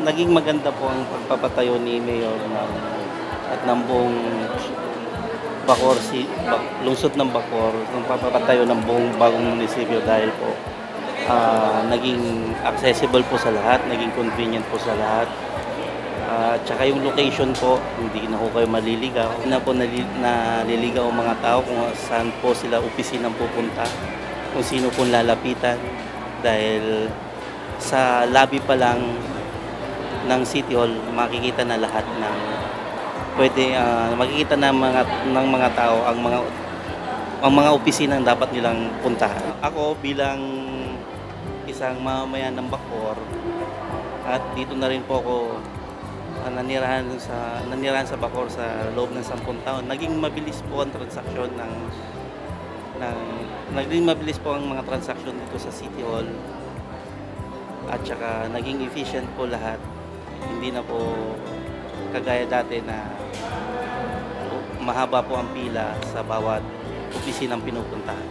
naging maganda po ang pagpapatayo ni Mayor at ng buong lungsod ng Bacoor, ng pagpapatayo ng buong bagong munisipyo dahil po naging accessible po sa lahat, naging convenient po sa lahat. At saka yung location po, hindi na po kayo maliligaw. Hindi na po naliligaw ang mga tao kung saan po sila opisinang pupunta, kung sino po lalapitan. Dahil sa lobby pa lang ng City Hall, makikita na lahat ng makikita ng mga tao ang mga opisinang dapat nilang puntahan. Ako bilang isang mamamayan ng Bacoor at dito na rin po ako nanirahan sa Bacoor sa loob ng 10 taon. Naging mabilis po ang transaksyon naging mabilis po ang mga transaksyon dito sa City Hall. At saka naging efficient po lahat. Hindi na po kagaya dati na mahaba po ang pila sa bawat opisinang pinupuntahan.